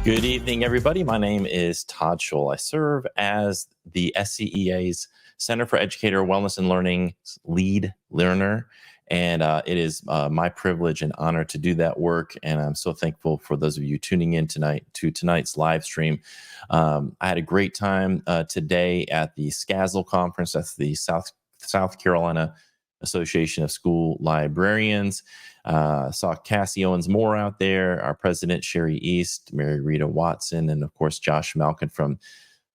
Good evening, everybody. My name is Todd Scholl. I serve as the SCEA's Center for Educator Wellness and Learning lead learner, and it is my privilege and honor to do that work. And I'm so thankful for those of you tuning in tonight to tonight's live stream. I had a great time today at the SCASL conference. That's the South Carolina Association of School Librarians. Saw Cassie Owens-Moore out there, our president, Sherry East, Mary Rita Watson, and of course, Josh Malkin from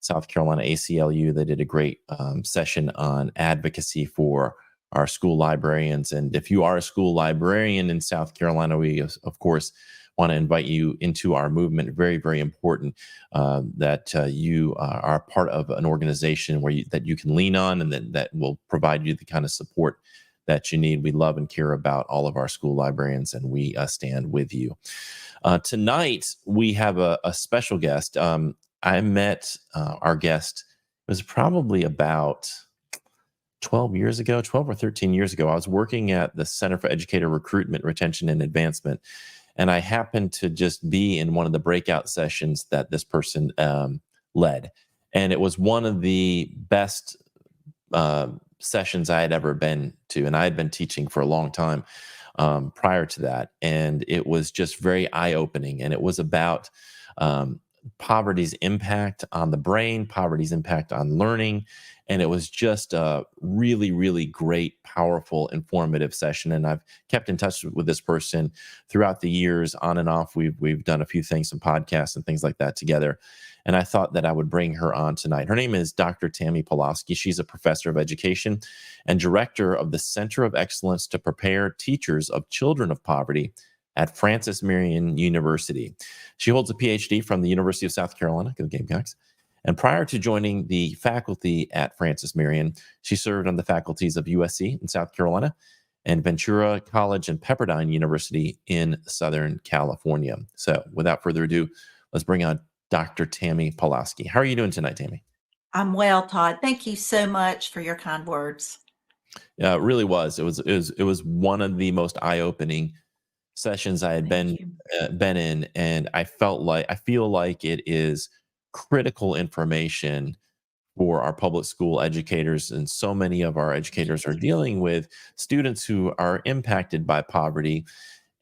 South Carolina ACLU. They did a great session on advocacy for our school librarians. And if you are a school librarian in South Carolina, we, of course, want to invite you into our movement. Very, very important that you are part of an organization that you can lean on and that will provide you the kind of support that you need. We love and care about all of our school librarians, and we stand with you. Tonight, we have a special guest. I met our guest, it was probably about 12 or 13 years ago. I was working at the Center for Educator Recruitment, Retention, and Advancement, and I happened to just be in one of the breakout sessions that this person led. And it was one of the best sessions I had ever been to. And I had been teaching for a long time prior to that. And it was just very eye-opening. And it was about poverty's impact on the brain, poverty's impact on learning. And it was just a really, really great, powerful, informative session. And I've kept in touch with this person throughout the years, on and off. We've done a few things, some podcasts and things like that together. And I thought that I would bring her on tonight. Her name is Dr. Tammy Pawloski. She's a professor of education and director of the Center of Excellence to Prepare Teachers of Children of Poverty at Francis Marion University. She holds a Ph.D. from the University of South Carolina, go Gamecocks. And prior to joining the faculty at Francis Marion, she served on the faculties of USC in South Carolina and Ventura College and Pepperdine University in Southern California. So without further ado, let's bring on Dr. Tammy Pawloski. How are you doing tonight, Tammy? I'm well, Todd. Thank you so much for your kind words. Yeah, it really was. It was one of the most eye-opening sessions I had been in, and I feel like it is critical information for our public school educators. And so many of our educators are dealing with students who are impacted by poverty,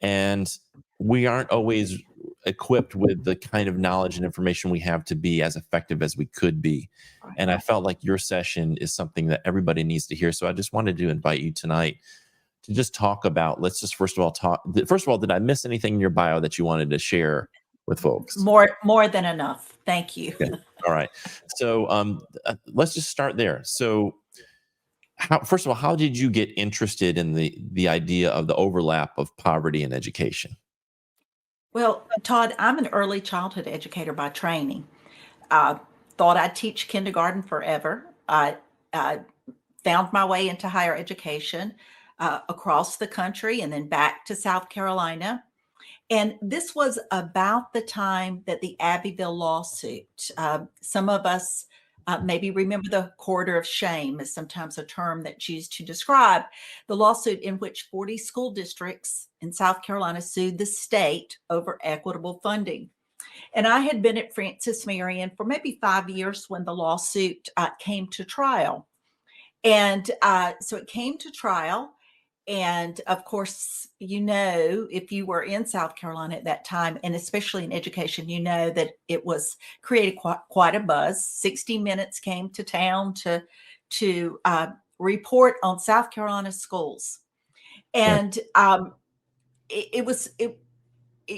and we aren't always equipped with the kind of knowledge and information we have to be as effective as we could be. And I felt like your session is something that everybody needs to hear. So I just wanted to invite you tonight to just talk about, let's just first of all, did I miss anything in your bio that you wanted to share with folks? More than enough. Thank you. Okay. All right. So let's just start there. So first of all, how did you get interested in the idea of the overlap of poverty and education? Well, Todd, I'm an early childhood educator by training. Thought I'd teach kindergarten forever. I found my way into higher education across the country and then back to South Carolina. And this was about the time that the Abbeville lawsuit, some of us maybe remember the corridor of shame is sometimes a term that's used to describe the lawsuit in which 40 school districts in South Carolina sued the state over equitable funding. And I had been at Francis Marion for maybe 5 years when the lawsuit came to trial. And so it came to trial. And of course, if you were in South Carolina at that time, and especially in education, that it was created quite a buzz. 60 Minutes came to town to report on South Carolina schools. And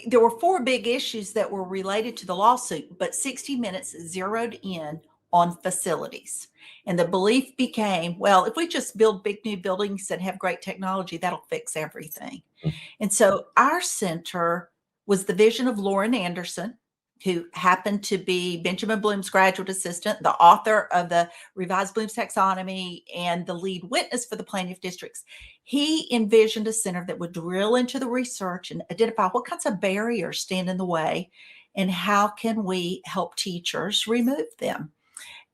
there were 4 big issues that were related to the lawsuit, but 60 Minutes zeroed in on facilities. And the belief became, well, if we just build big new buildings and have great technology, that'll fix everything. Mm-hmm. And so our center was the vision of Lauren Anderson, who happened to be Benjamin Bloom's graduate assistant, the author of the Revised Bloom's Taxonomy, and the lead witness for the plaintiff districts. He envisioned a center that would drill into the research and identify what kinds of barriers stand in the way and how can we help teachers remove them.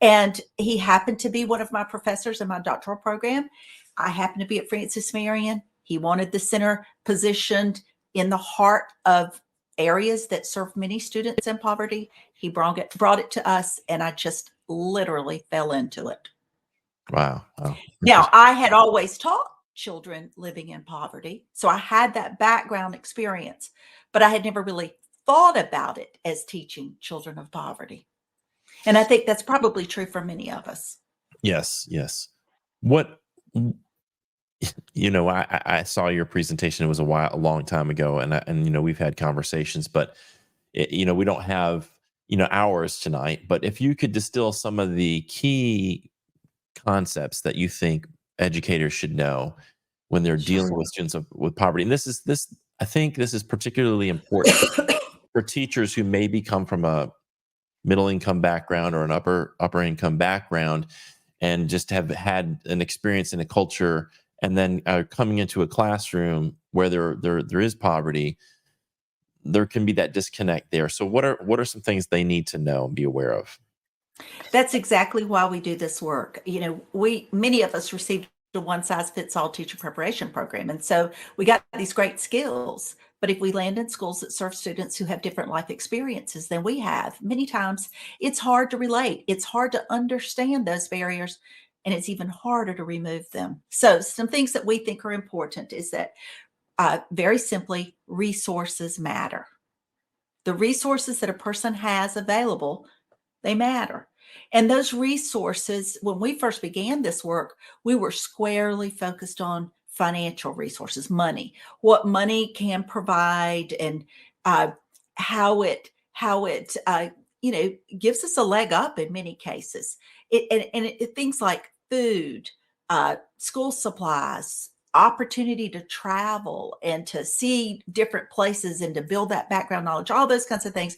And he happened to be one of my professors in my doctoral program. I happened to be at Francis Marion. He wanted the center positioned in the heart of areas that serve many students in poverty. He brought it to us, and I just literally fell into it. Wow. Wow. Now, I had always taught children living in poverty, so I had that background experience, but I had never really thought about it as teaching children of poverty. And I think that's probably true for many of us. Yes. Yes. What, I saw your presentation. It was a long time ago, and we've had conversations, but we don't have hours tonight. But if you could distill some of the key concepts that you think educators should know when they're dealing with students with poverty, and I think this is particularly important for teachers who maybe come from a middle income background or an upper income background, and just have had an experience in a culture, and then coming into a classroom where there is poverty. There can be that disconnect there. So what are some things they need to know and be aware of? That's exactly why we do this work. Many of us received a one-size-fits-all teacher preparation program, and so we got these great skills. But if we land in schools that serve students who have different life experiences than we have, many times it's hard to relate. It's hard to understand those barriers, and it's even harder to remove them. So some things that we think are important is that, very simply, resources matter. The resources that a person has available, they matter. And those resources, when we first began this work, we were squarely focused on financial resources, money, what money can provide, and uh, how it gives us a leg up in many cases. Things like food, school supplies, opportunity to travel and to see different places and to build that background knowledge, all those kinds of things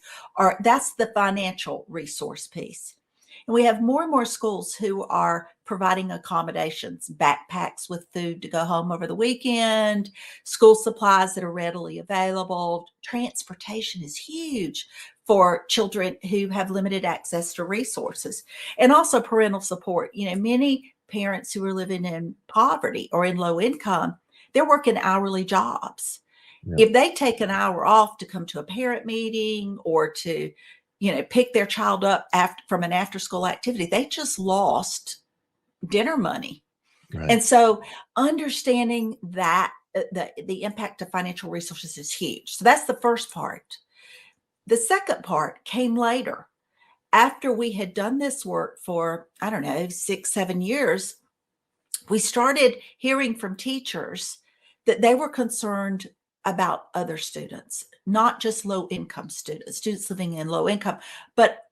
that's the financial resource piece. And we have more and more schools who are providing accommodations, backpacks with food to go home over the weekend, school supplies that are readily available. Transportation is huge for children who have limited access to resources, and also parental support. Many parents who are living in poverty or in low income, they're working hourly jobs. Yeah. If they take an hour off to come to a parent meeting or to pick their child up from an after school activity, they just lost dinner money. Right. And so understanding that the impact of financial resources is huge. So that's the first part. The second part came later. After we had done this work for, I don't know, 6, 7 years, we started hearing from teachers that they were concerned about other students, not just low income students living in low income, but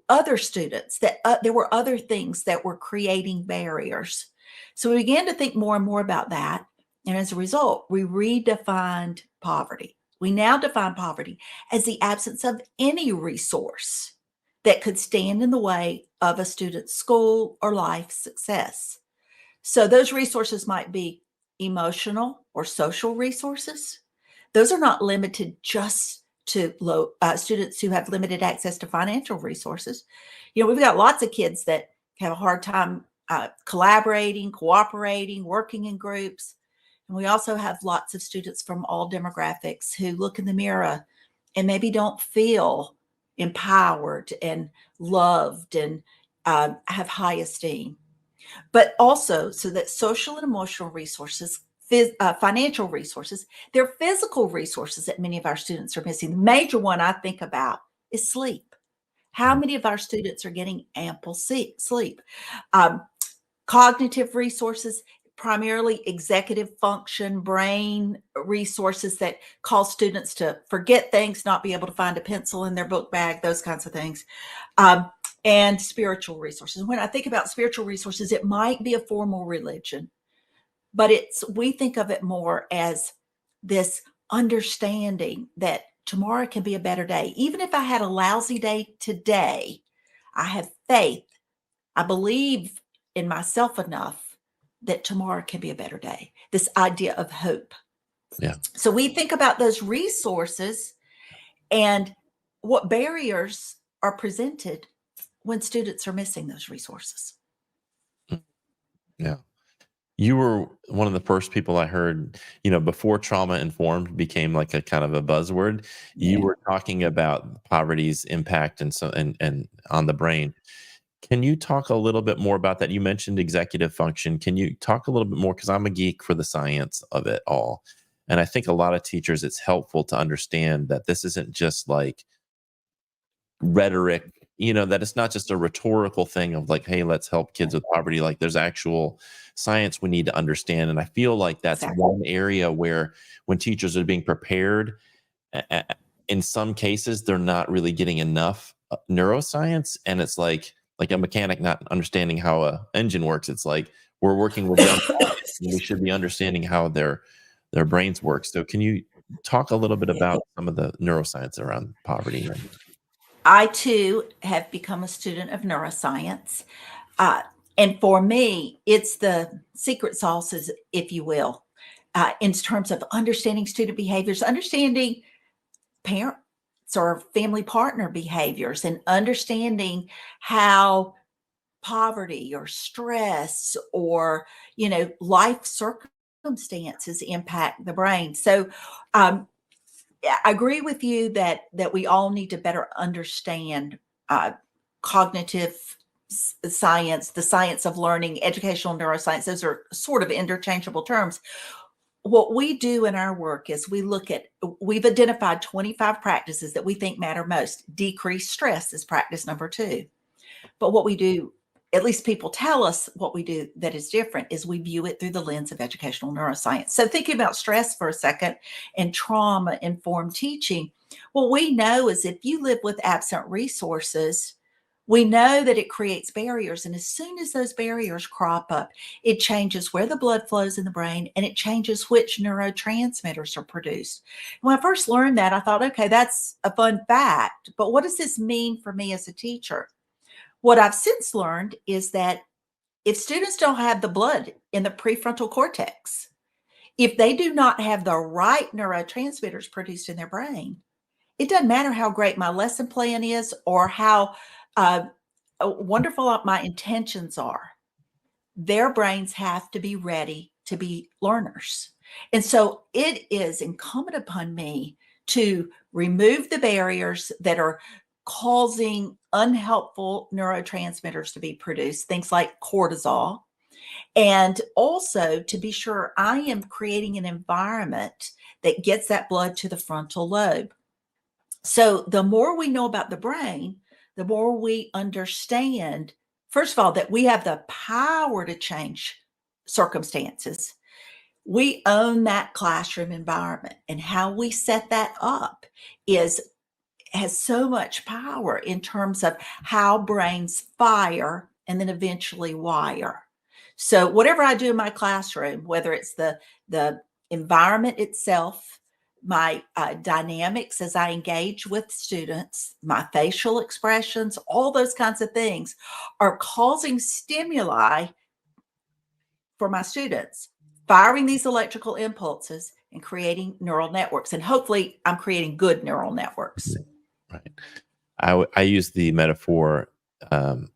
other students, that there were other things that were creating barriers. So we began to think more and more about that. And as a result, we redefined poverty. We now define poverty as the absence of any resource that could stand in the way of a student's school or life success. So those resources might be emotional or social resources. Those are not limited just to students who have limited access to financial resources. We've got lots of kids that have a hard time collaborating, cooperating, working in groups. And we also have lots of students from all demographics who look in the mirror and maybe don't feel empowered and loved and have high esteem. But also, so that social and emotional resources, financial resources, there are physical resources that many of our students are missing. The major one I think about is sleep. How many of our students are getting ample sleep? Cognitive resources, primarily executive function, brain resources that cause students to forget things, not be able to find a pencil in their book bag, those kinds of things. And spiritual resources. When I think about spiritual resources, it might be a formal religion, but we think of it more as this understanding that tomorrow can be a better day. Even if I had a lousy day today, I have faith. I believe in myself enough that tomorrow can be a better day. This idea of hope. Yeah. So we think about those resources and what barriers are presented when students are missing those resources. Yeah. You were one of the first people I heard, before trauma informed became like a kind of a buzzword. You Yeah. were talking about poverty's impact and on the brain. Can you talk a little bit more about that? You mentioned executive function. Can you talk a little bit more? Because I'm a geek for the science of it all. And I think a lot of teachers, it's helpful to understand that this isn't just like rhetoric, that it's not just a rhetorical thing of like, hey, let's help kids with poverty. Like there's actual science we need to understand. And I feel like that's Exactly. one area where when teachers are being prepared, a- a- in some cases, they're not really getting enough neuroscience. And it's like a mechanic not understanding how a engine works. It's like we're working with young minds, and we should be understanding how their brains work. So can you talk a little bit Yeah. about some of the neuroscience around poverty? I too have become a student of neuroscience. Uh, and for me, it's the secret sauces, if you will, in terms of understanding student behaviors, understanding parents or family partner behaviors, and understanding how poverty or stress or life circumstances impact the brain. So um, I agree with you that we all need to better understand uh, cognitive science, the science of learning, educational neuroscience. Those are sort of interchangeable terms. What we do in our work is we've identified 25 practices that we think matter most. Decrease stress is practice number 2. But what we do, at least people tell us what we do that is different, is we view it through the lens of educational neuroscience. So thinking about stress for a second and trauma informed teaching, what we know is if you live with absent resources, we know that it creates barriers. And as soon as those barriers crop up, it changes where the blood flows in the brain and it changes which neurotransmitters are produced. When I first learned that, I thought, okay, that's a fun fact. But what does this mean for me as a teacher? What I've since learned is that if students don't have the blood in the prefrontal cortex, if they do not have the right neurotransmitters produced in their brain, it doesn't matter how great my lesson plan is or how uh, wonderful my intentions are. Their brains have to be ready to be learners. And so it is incumbent upon me to remove the barriers that are causing unhelpful neurotransmitters to be produced, things like cortisol, and also to be sure I am creating an environment that gets that blood to the frontal lobe. So the more we know about the brain, the more we understand, first of all, that we have the power to change circumstances. We own that classroom environment, and how we set that up is has so much power in terms of how brains fire and then eventually wire. So whatever I do in my classroom, whether it's the environment itself, my dynamics as I engage with students, my facial expressions, all those kinds of things are causing stimuli for my students, firing these electrical impulses and creating neural networks. And hopefully I'm creating good neural networks. Right. I use the metaphor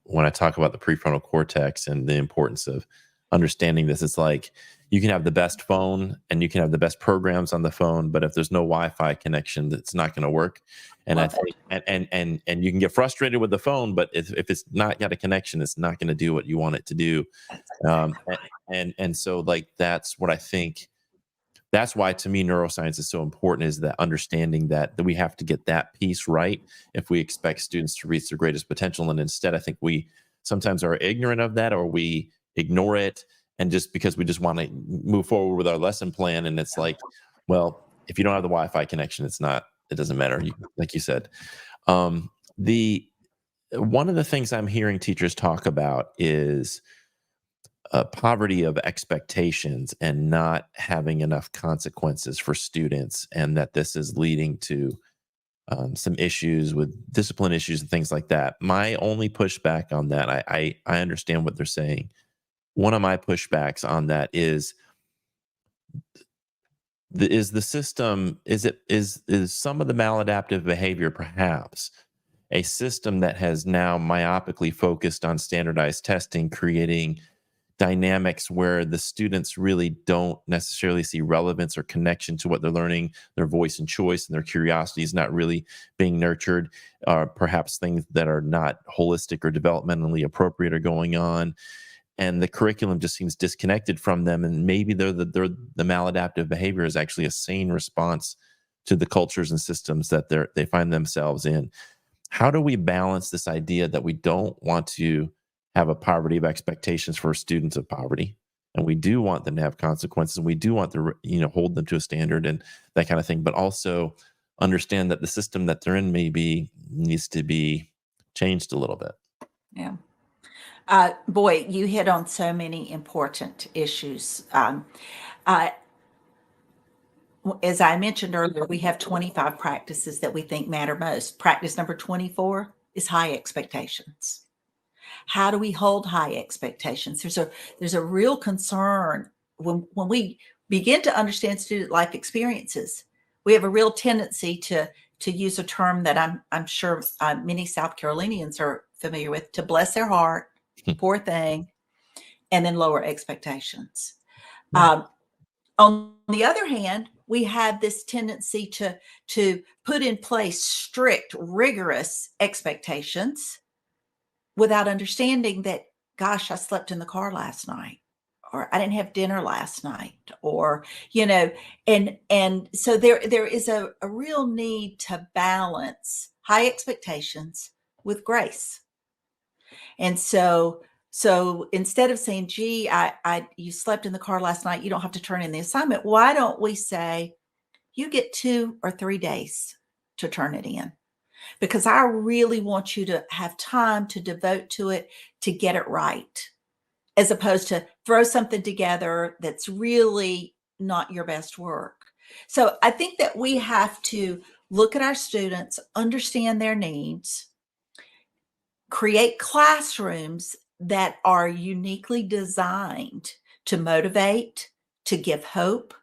when I talk about the prefrontal cortex and the importance of understanding this. It's like you can have the best phone and you can have the best programs on the phone, but if there's no Wi-Fi connection, it's not going to work. And I Love think, and you can get frustrated with the phone, but if it's not got a connection, it's not going to do what you want it to do. that. And so like that's what I think, that's why to me neuroscience is so important, is that understanding that we have to get that piece right if we expect students to reach their greatest potential. And instead I think we sometimes are ignorant of that, or we ignore it, and just because we just want to move forward with our lesson plan, and it's like, well, if you don't have the Wi-Fi connection, it doesn't matter, like you said. The One of the things I'm hearing teachers talk about is poverty of expectations and not having enough consequences for students, and that this is leading to some issues with discipline issues and things like that. My only pushback on that, I understand what they're saying. One of my pushbacks on that is the system, is some of the maladaptive behavior perhaps a system that has now myopically focused on standardized testing, creating dynamics where the students really don't necessarily see relevance or connection to what they're learning, their voice and choice and their curiosity is not really being nurtured, perhaps things that are not holistic or developmentally appropriate are going on, and the curriculum just seems disconnected from them, and maybe the maladaptive behavior is actually a sane response to the cultures and systems that they find themselves in. How do we balance this idea that we don't want to have a poverty of expectations for students of poverty, and we do want them to have consequences, and we do want to hold them to a standard and that kind of thing, but also understand that the system that they're in maybe needs to be changed a little bit? Yeah. Boy, you hit on so many important issues. Uh, as I mentioned earlier, we have 25 practices that we think matter most. Practice number 24 is high expectations. How do we hold high expectations? There's a real concern when we begin to understand student life experiences. We have a real tendency to use a term that I'm sure many South Carolinians are familiar with, to bless their heart, poor thing, and then lower expectations. Yeah. On the other hand, we have this tendency to put in place strict, rigorous expectations without understanding that, gosh, I slept in the car last night, or I didn't have dinner last night, or, and so there is a real need to balance high expectations with grace. And so instead of saying, gee, you slept in the car last night, you don't have to turn in the assignment. Why don't we say, you get 2 or 3 days to turn it in? Because I really want you to have time to devote to it, to get it right, as opposed to throw something together that's really not your best work. So I think that we have to look at our students, understand their needs, create classrooms that are uniquely designed to motivate, to give hope,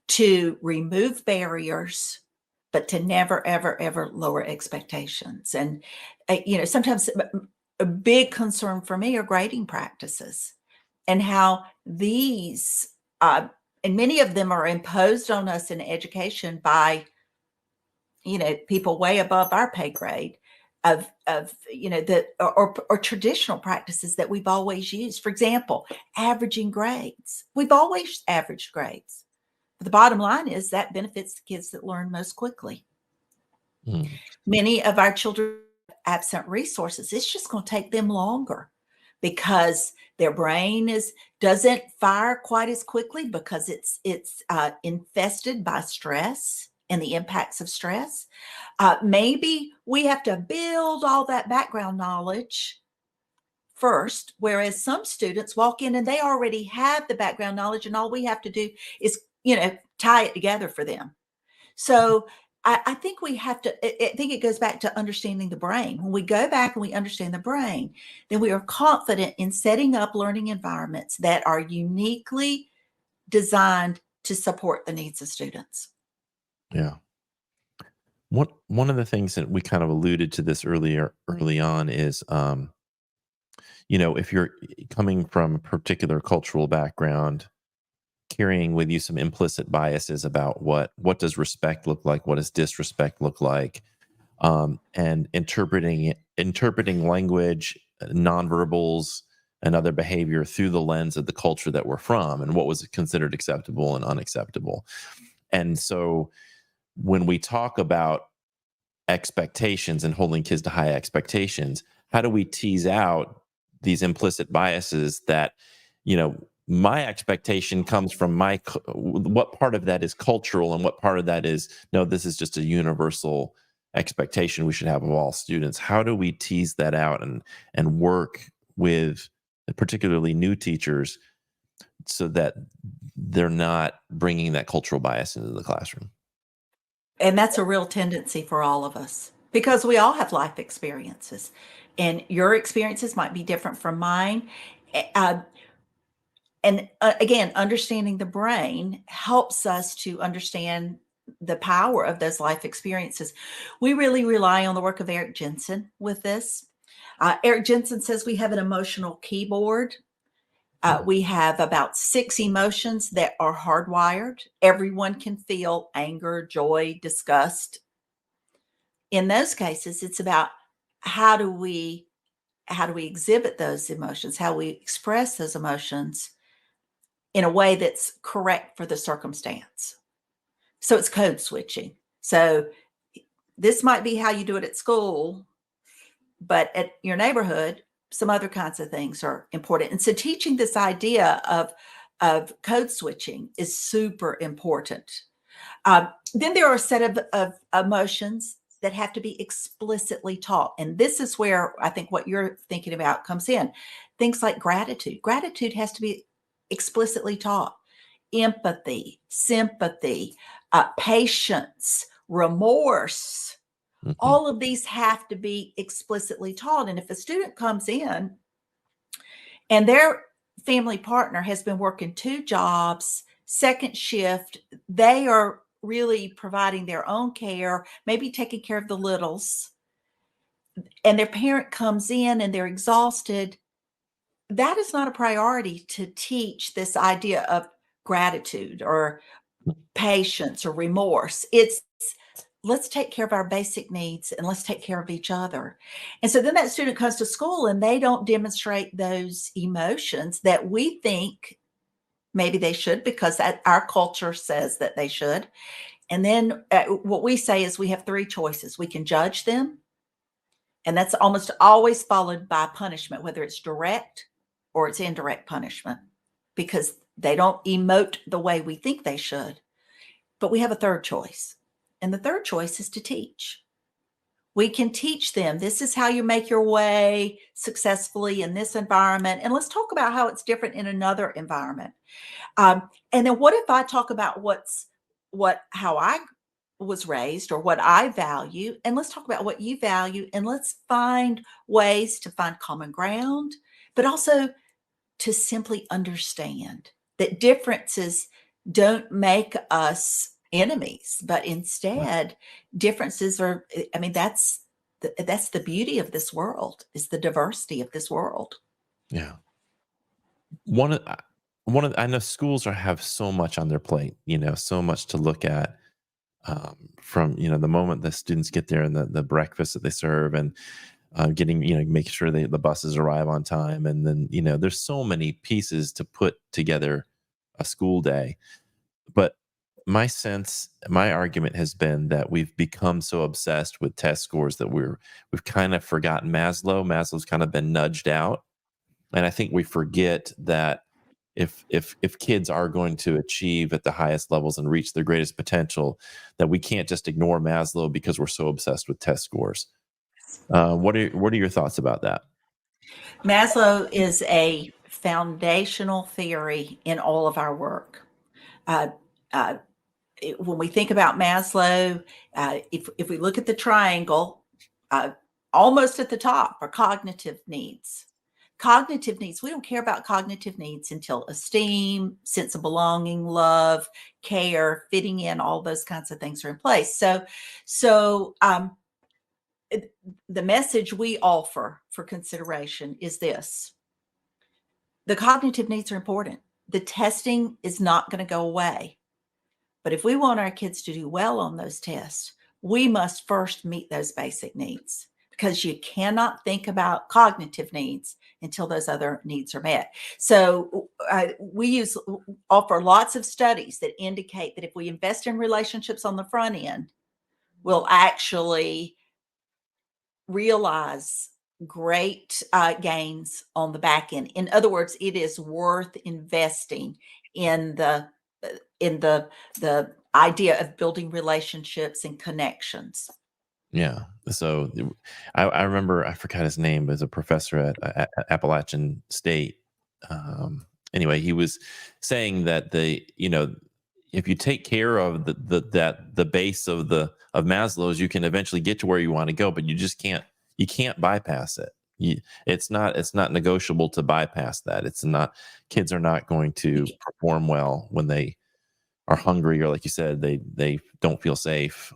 to remove barriers, but to never, ever, ever lower expectations. And, sometimes a big concern for me are grading practices and how these, and many of them are imposed on us in education by, people way above our pay grade of the or traditional practices that we've always used. For example, averaging grades. We've always averaged grades. But the bottom line is that benefits the kids that learn most quickly. Mm. Many of our children have absent resources. It's just going to take them longer because their brain doesn't fire quite as quickly because it's infested by stress and the impacts of stress. Maybe we have to build all that background knowledge first, whereas some students walk in and they already have the background knowledge, and all we have to do is, tie it together for them. So I think we have to, I think it goes back to understanding the brain. When we go back and we understand the brain, then we are confident in setting up learning environments that are uniquely designed to support the needs of students. Yeah. One of the things that we kind of alluded to this early on is, if you're coming from a particular cultural background, carrying with you some implicit biases about what does respect look like, what does disrespect look like, and interpreting language, nonverbals, and other behavior through the lens of the culture that we're from and what was considered acceptable and unacceptable. And so when we talk about expectations and holding kids to high expectations, how do we tease out these implicit biases that, my expectation comes from what part of that is cultural and what part of that is, no, this is just a universal expectation we should have of all students? How do we tease that out and work with particularly new teachers so that they're not bringing that cultural bias into the classroom? And that's a real tendency for all of us because we all have life experiences, and your experiences might be different from mine. Uh, and again, understanding the brain helps us to understand the power of those life experiences. We really rely on the work of Eric Jensen with this. Eric Jensen says we have an emotional keyboard, We have about 6 emotions that are hardwired. Everyone can feel anger, joy, disgust. In those cases, it's about how do we exhibit those emotions, how we express those emotions in a way that's correct for the circumstance. So it's code switching. So this might be how you do it at school, but at your neighborhood, some other kinds of things are important. And so teaching this idea of code switching is super important. Then there are a set of emotions that have to be explicitly taught. And this is where I think what you're thinking about comes in. Things like gratitude. Gratitude has to be explicitly taught. Empathy, sympathy, patience, remorse. Mhm. All of these have to be explicitly taught. And if a student comes in and their family partner has been working 2 jobs, second shift, they are really providing their own care, maybe taking care of the littles, and their parent comes in and they're exhausted, that is not a priority to teach this idea of gratitude or patience or remorse. It's let's take care of our basic needs and let's take care of each other. And so then that student comes to school and they don't demonstrate those emotions that we think maybe they should because that our culture says that they should. And then what we say is we have 3 choices. We can judge them, and that's almost always followed by punishment, whether it's direct or it's indirect punishment, because they don't emote the way we think they should. But we have a third choice. And the third choice is to teach. We can teach them this is how you make your way successfully in this environment. And let's talk about how it's different in another environment. And then what if I talk about how I was raised or what I value, and let's talk about what you value, and let's find ways to find common ground, but also to simply understand that differences don't make us enemies, but instead differences are, I mean, that's the beauty of this world, is the diversity of this world. Yeah. One of one of I know schools have so much on their plate, so much to look at, from, the moment the students get there and the breakfast that they serve and getting, make sure the buses arrive on time. And then, there's so many pieces to put together a school day. But my argument has been that we've become so obsessed with test scores that we've kind of forgotten Maslow. Maslow's kind of been nudged out. And I think we forget that if kids are going to achieve at the highest levels and reach their greatest potential, that we can't just ignore Maslow because we're so obsessed with test scores. What are your thoughts about that? Maslow is a foundational theory in all of our work. Uh, uh, when we think about Maslow, if we look at the triangle, uh, almost at the top are cognitive needs. Cognitive needs, we don't care about cognitive needs until esteem, sense of belonging, love, care, fitting in, all those kinds of things are in place. So the message we offer for consideration is this: the cognitive needs are important. The testing is not going to go away. But if we want our kids to do well on those tests, we must first meet those basic needs, because you cannot think about cognitive needs until those other needs are met. So we offer lots of studies that indicate that if we invest in relationships on the front end, we'll actually realize great gains on the back end. In other words, it is worth investing in the idea of building relationships and connections. Yeah. So I remember, I forgot his name, as a professor at Appalachian State. Anyway, he was saying that if you take care of the base of Maslow's, you can eventually get to where you want to go, but you can't bypass it. It's not negotiable to bypass that. It's not Kids are not going to perform well when they are hungry, or, like you said, they don't feel safe.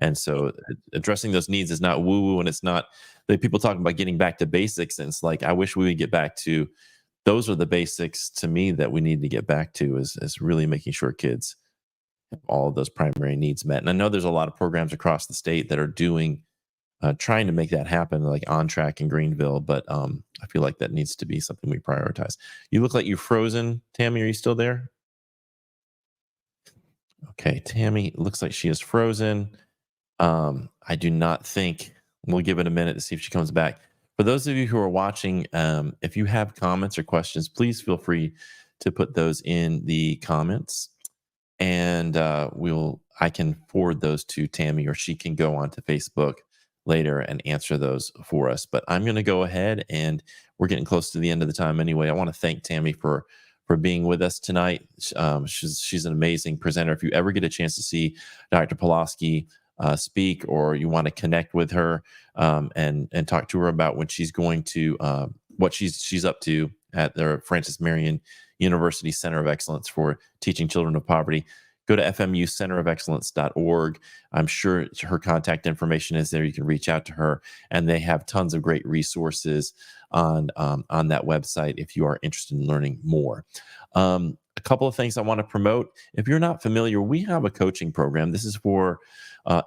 And so addressing those needs is not woo woo, and it's not that people talking about getting back to basics. And it's like, I wish we would get back to those are the basics to me that we need to get back to is really making sure kids have all of those primary needs met. And I know there's a lot of programs across the state that are doing trying to make that happen, like On Track in Greenville. But I feel like that needs to be something we prioritize. You look like you're frozen, Tammy. Are you still there? Okay, Tammy looks like she is frozen. I do not think we'll give it a minute to see if she comes back. For those of you who are watching, if you have comments or questions, please feel free to put those in the comments, and I can forward those to Tammy, or she can go onto Facebook later and answer those for us. But I'm going to go ahead, and we're getting close to the end of the time anyway. I want to thank Tammy for being with us tonight. She's an amazing presenter. If you ever get a chance to see Dr. Pawloski speak, or you want to connect with her and talk to her about when she's going to what she's up to at the Francis Marion University Center of Excellence for Teaching Children of Poverty, go to fmucenterofexcellence.org. I'm sure her contact information is there. You can reach out to her, and they have tons of great resources on that website if you are interested in learning more. A couple of things I want to promote. If you're not familiar, we have a coaching program. This is for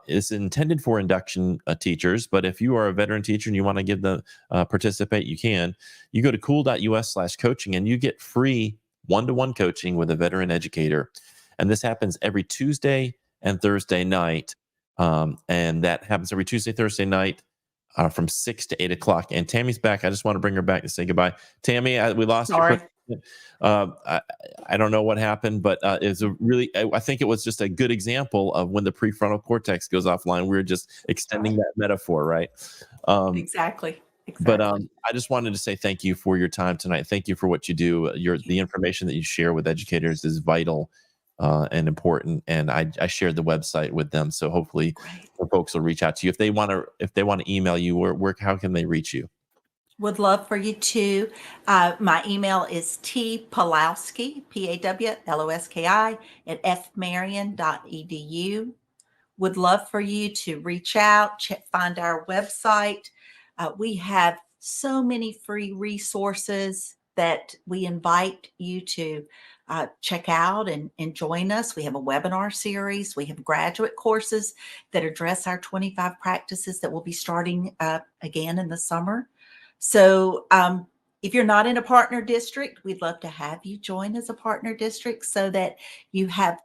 it's intended for induction teachers, but if you are a veteran teacher and you want to give the participate, you can. You go to cool.us/coaching, and you get free one-to-one coaching with a veteran educator. And this happens every Tuesday and Thursday night. And that happens every Tuesday, Thursday night from 6 to 8 o'clock. And Tammy's back. I just want to bring her back to say goodbye. Tammy, we lost Sorry. you. I don't know what happened, but it's a really, I think it was just a good example of when the prefrontal cortex goes offline. We're just extending that metaphor, right? Exactly. But I just wanted to say thank you for your time tonight. Thank you for what you do. The information that you share with educators is vital and important. And I shared the website with them, so hopefully folks will reach out to you if they want to email you. How can they reach you? Would love for you to. My email is tpawloski, Pawloski, at fmarion.edu. Would love for you to reach out, find our website. We have so many free resources that we invite you to check out and join us. We have a webinar series. We have graduate courses that address our 25 practices that will be starting again in the summer. So if you're not in a partner district, we'd love to have you join as a partner district so that you have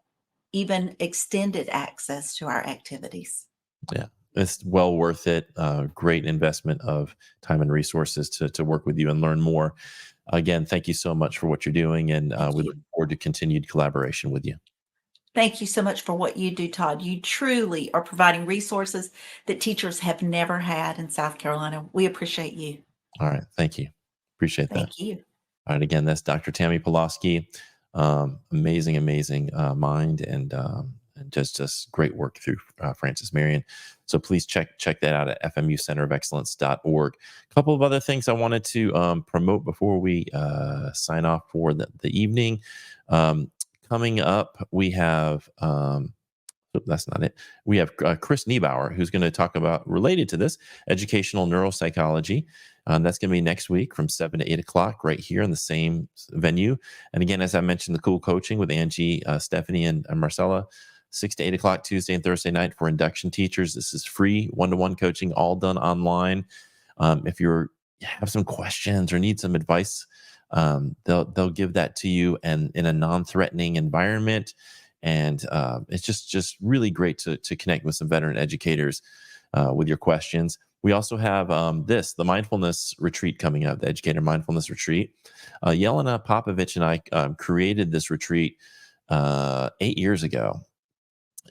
even extended access to our activities. Yeah, it's well worth it. Great investment of time and resources to work with you and learn more. Again, thank you so much for what you're doing, and we look forward to continued collaboration with you. Thank you so much for what you do, Todd. You truly are providing resources that teachers have never had in South Carolina. We appreciate you. All right. Thank you. Appreciate that. Thank you. All right. Again, that's Dr. Tammy Pawloski. Amazing mind and just great work through Francis Marion. So please check that out at fmucenterofexcellence.org. A couple of other things I wanted to promote before we sign off for the evening. Coming up, we have that's not it. We have Chris Niebauer, who's going to talk about, related to this, educational neuropsychology. That's going to be next week from 7 to 8 o'clock right here in the same venue. And again, as I mentioned, the Cool Coaching with Angie, Stephanie, and Marcella, 6 to 8 o'clock Tuesday and Thursday night for induction teachers. This is free one-to-one coaching, all done online. If you have some questions or need some advice, they'll give that to you, and in a non-threatening environment. And it's just really great to connect with some veteran educators with your questions. We also have the mindfulness retreat coming up, the Educator Mindfulness Retreat. Yelena Popovich and I created this retreat 8 years ago,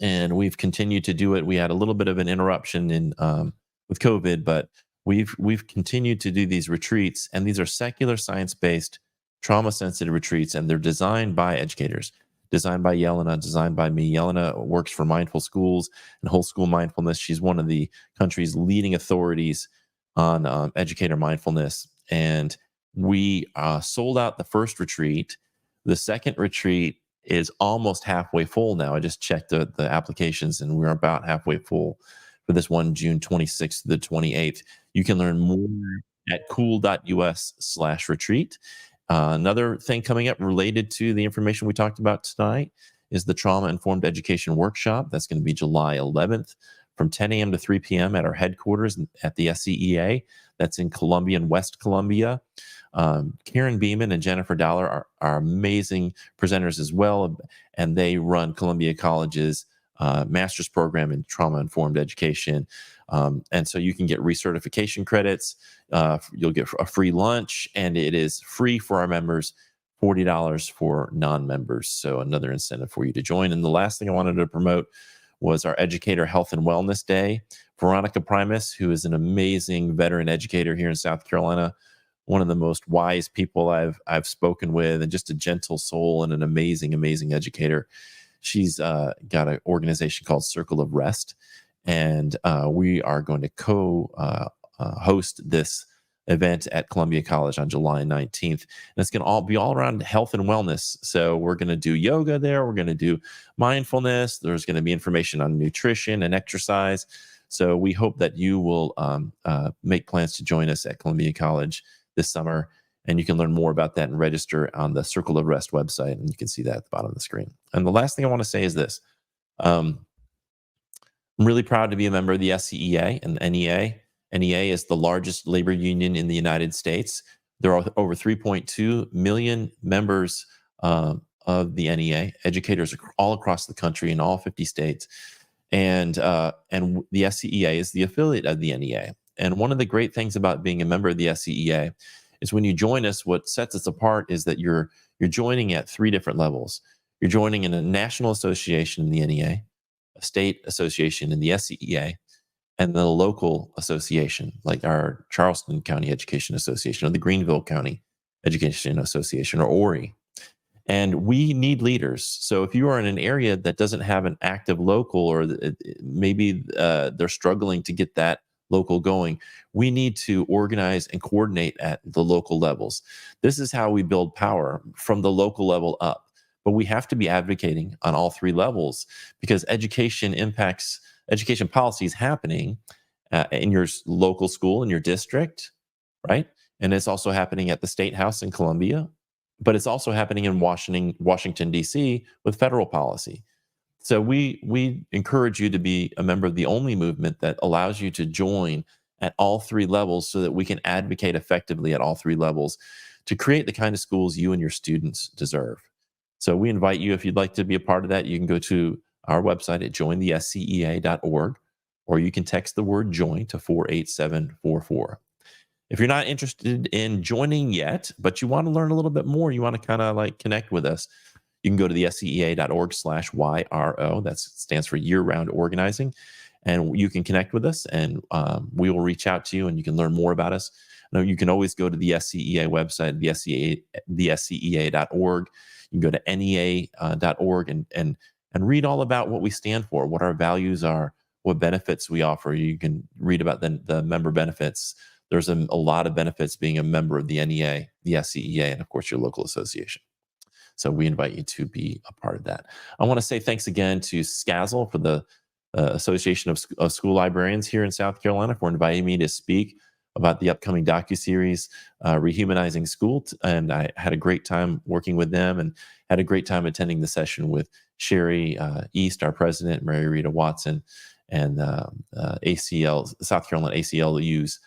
and we've continued to do it. We had a little bit of an interruption with COVID, but we've continued to do these retreats, and these are secular, science-based, trauma-sensitive retreats, and they're designed by educators. Designed by Yelena, designed by me. Yelena works for Mindful Schools and Whole School Mindfulness. She's one of the country's leading authorities on educator mindfulness. And we sold out the first retreat. The second retreat is almost halfway full now. I just checked the applications, and we're about halfway full for this one, June 26th to the 28th. You can learn more at cool.us/retreat. Another thing coming up related to the information we talked about tonight is the Trauma Informed Education Workshop. That's going to be July 11th from 10 a.m. to 3 p.m. at our headquarters at the SCEA. That's in Columbia and West Columbia. Karen Beeman and Jennifer Dollar are amazing presenters as well, and they run Columbia College's master's program in trauma-informed education. And so you can get recertification credits. You'll get a free lunch, and it is free for our members, $40 for non-members. So another incentive for you to join. And the last thing I wanted to promote was our Educator Health and Wellness Day. Veronica Primus, who is an amazing veteran educator here in South Carolina, one of the most wise people I've spoken with, and just a gentle soul and an amazing, amazing educator. She's got an organization called Circle of Rest, and we are going to host this event at Columbia College on July 19th. And it's going to be all around health and wellness. So we're going to do yoga there. We're going to do mindfulness. There's going to be information on nutrition and exercise. So we hope that you will make plans to join us at Columbia College this summer. And you can learn more about that and register on the Circle of Rest website. And you can see that at the bottom of the screen. And the last thing I want to say is this. I'm really proud to be a member of the SCEA and the NEA. NEA is the largest labor union in the United States. There are over 3.2 million members of the NEA, educators all across the country in all 50 states. And the SCEA is the affiliate of the NEA. And one of the great things about being a member of the SCEA is when you join us, what sets us apart is that you're joining at 3 different levels. You're joining in a national association in the NEA, a state association in the SCEA, and the local association, like our Charleston County Education Association or the Greenville County Education Association or ORI. And we need leaders. So if you are in an area that doesn't have an active local, or maybe they're struggling to get that local going, we need to organize and coordinate at the local levels. This is how we build power from the local level up. But we have to be advocating on all 3 levels, because education policy is happening in your local school, in your district, right? And it's also happening at the State House in Columbia, but it's also happening in Washington, D.C. with federal policy. So we encourage you to be a member of the only movement that allows you to join at all 3 levels, so that we can advocate effectively at all 3 levels to create the kind of schools you and your students deserve. So we invite you, if you'd like to be a part of that, you can go to our website at jointhescea.org, or you can text the word join to 48744. If you're not interested in joining yet, but you want to learn a little bit more, you want to kind of like connect with us, you can go to the scea.org/YRO. That stands for year-round organizing. And you can connect with us, and we will reach out to you, and you can learn more about us. Now, you can always go to the SCEA website, the scea.org. You can go to NEA.org and read all about what we stand for, what our values are, what benefits we offer. You can read about the member benefits. There's a lot of benefits being a member of the NEA, the SCEA, and of course your local association. So we invite you to be a part of that. I want to say thanks again to SCASL, for the Association of School Librarians here in South Carolina, for inviting me to speak about the upcoming docuseries, Rehumanizing School. And I had a great time working with them, and had a great time attending the session with Sherry East, our president, Mary Rita Watson, and South Carolina ACLU's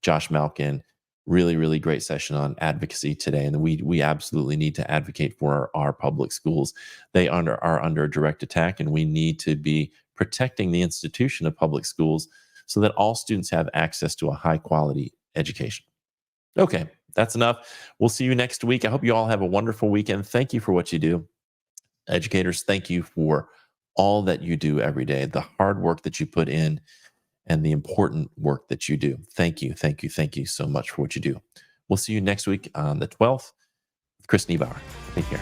Josh Malkin. Really, really great session on advocacy today. And we absolutely need to advocate for our public schools. They are under direct attack, and we need to be protecting the institution of public schools so that all students have access to a high quality education. Okay, that's enough. We'll see you next week. I hope you all have a wonderful weekend. Thank you for what you do. Educators, thank you for all that you do every day, the hard work that you put in, and the important work that you do. Thank you, thank you, thank you so much for what you do. We'll see you next week on the 12th with Chris Niebauer. Take care.